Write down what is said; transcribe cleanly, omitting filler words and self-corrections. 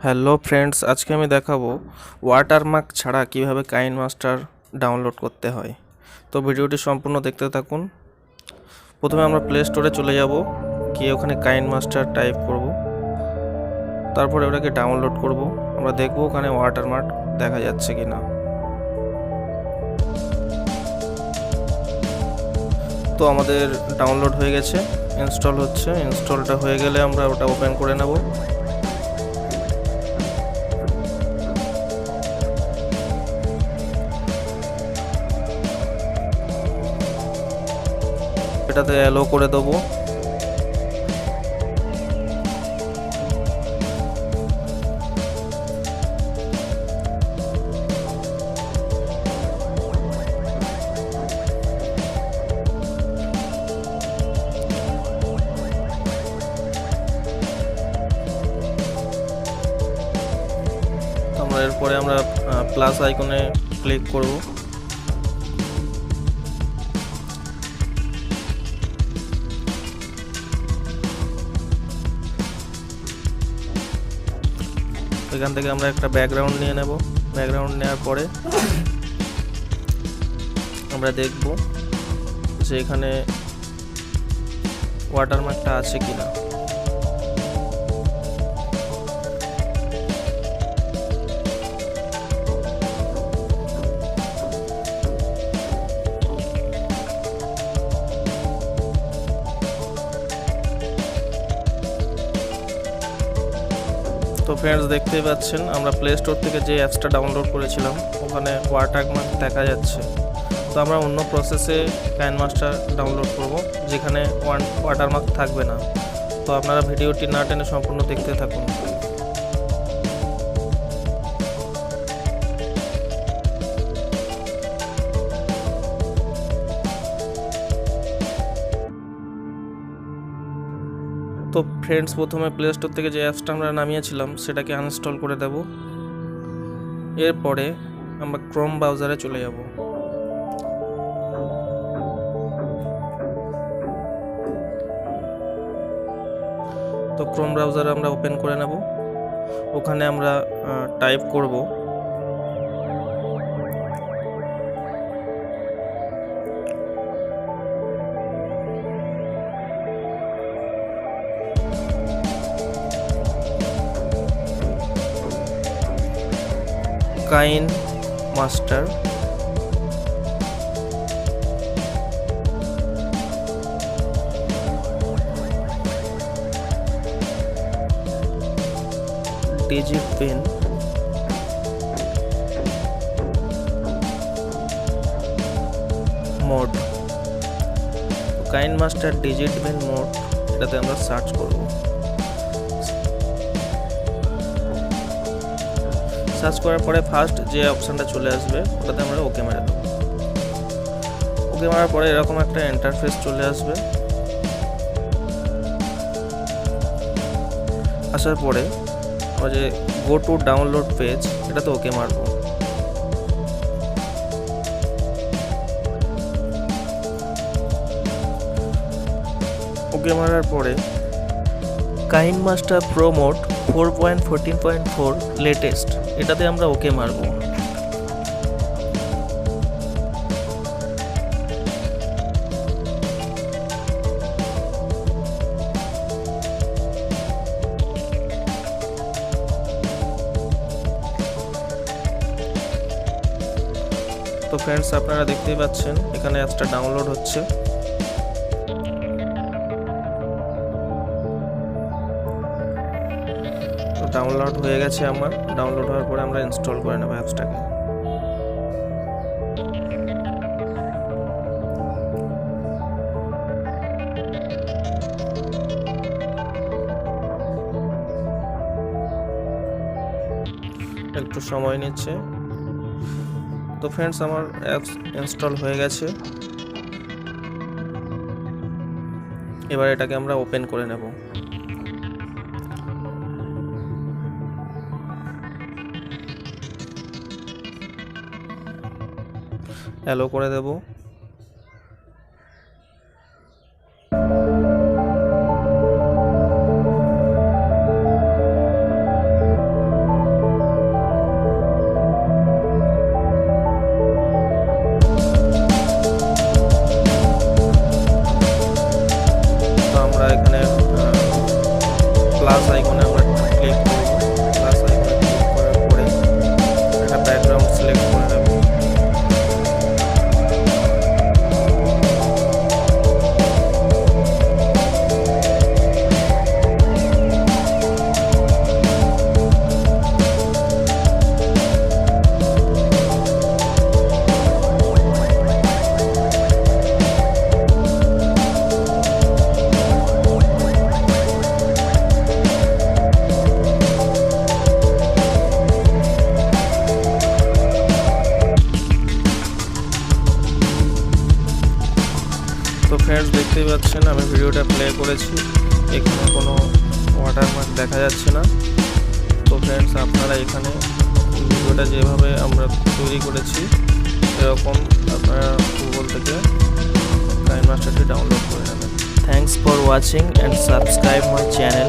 Hello friends, আজকে আমি দেখাবো ওয়াটারমার্ক ছাড়া কিভাবে কাইন মাস্টার ডাউনলোড করতে হয়। তো ভিডিওটি সম্পূর্ণ দেখতে থাকুন। প্রথমে আমরা প্লে স্টোরে চলে যাব, গিয়ে ওখানে কাইন মাস্টার টাইপ করব, তারপরে ওটাকে ডাউনলোড করব। আমরা দেখব ওখানে ওয়াটারমার্ক দেখা যাচ্ছে কিনা। তো আমাদের ডাউনলোড হয়ে গেছে, ইনস্টল হচ্ছে। ইনস্টলটা হয়ে গেলে আমরা ওটা ওপেন করে নেব। এটাতে অ্যালো করে দেবো। এরপরে আমরা প্লাস আইকনে ক্লিক করব। এখান থেকে আমরা একটা ব্যাকগ্রাউন্ড নিয়ে নেব। ব্যাকগ্রাউন্ড নেওয়ার পরে আমরা দেখব যে এখানে ওয়াটারমার্কটা আছে কিনা। তো ফ্রেন্ডস, দেখতেই পাচ্ছেন আমরা প্লে স্টোর থেকে যে অ্যাপসটা ডাউনলোড করেছিলাম ওখানে ওয়াটারমার্ক দেখা যাচ্ছে। তো আমরা অন্য প্রসেসে কাইন মাস্টার ডাউনলোড করব, যেখানে ওয়াটারমার্ক থাকবে না। তো আপনারা ভিডিওটি না টেনে সম্পূর্ণ দেখতে থাকুন। তো ফ্রেন্ডস, প্রথমে প্লে স্টোর থেকে যে অ্যাপসটা আমরা নামিয়েছিলাম সেটাকে আনইনস্টল করে দেব। এরপরে আমরা ক্রোম ব্রাউজারে চলে যাব। তো ক্রোম ব্রাউজারে আমরা ওপেন করে নেব। ওখানে আমরা টাইপ করব KineMaster digit pen mode. KineMaster digit pen mode, এটাতে আমরা সার্চ করব। সার্চ করার পরে ফার্স্ট যে অপশানটা চলে আসবে ওটাতে আমরা ওকে মেরে দেবো। ওকে মারার পরে এরকম একটা ইন্টারফেস চলে আসবে। আসার পরে আমরা যে গো টু ডাউনলোড পেজ এটাতে ওকে মারবো। ওকে মারার পরে কাইন মাস্টার প্রো মোড 4.14.4 লেটেস্ট, এটাতে আমরা ওকে মারবো। তো ফ্রেন্ডস, আপনারা দেখতেই পাচ্ছেন এখানে অ্যাপসটা ডাউনলোড হচ্ছে। তো ডাউনলোড হয়ে গেছে আমার। ডাউনলোড হওয়ার পরে আমরা ইনস্টল করে নেব অ্যাপসটাকে। একটু সময় নিচ্ছে। তো ফ্রেন্ডস, আমার অ্যাপস ইনস্টল হয়ে গেছে। এবার এটাকে আমরা ওপেন করে নেব। অ্যালো করে দেব। দেখতেই পাচ্ছেন আমি ভিডিওটা প্লে করেছি, এখানে কোনো ওয়াটারমার্ক দেখা যাচ্ছে না। তো ফ্রেন্ডস, আপনারা এখানে ভিডিওটা যেভাবে আমরা তৈরি করেছি এরকম আপনারা গুগল থেকে কাইনমাস্টারটি ডাউনলোড করে নেবেন। Thanks for watching and subscribe my channel.